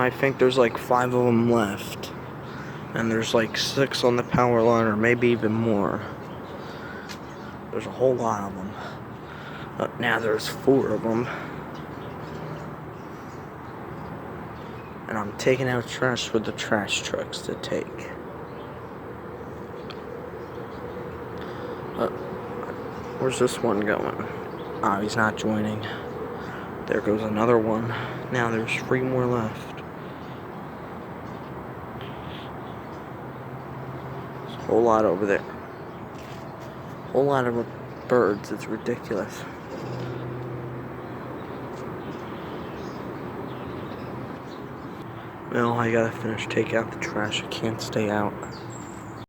I think there's like 5 of them left. And there's like 6 on the power line, or maybe even more. There's a whole lot of them. But now there's 4 of them. And I'm taking out trash for the trash trucks to take. Where's this one going? Oh, he's not joining. There goes another one. Now there's 3 more left. There's a whole lot over there. Whole lot of birds. It's ridiculous. Well, I gotta finish taking out the trash. I can't stay out.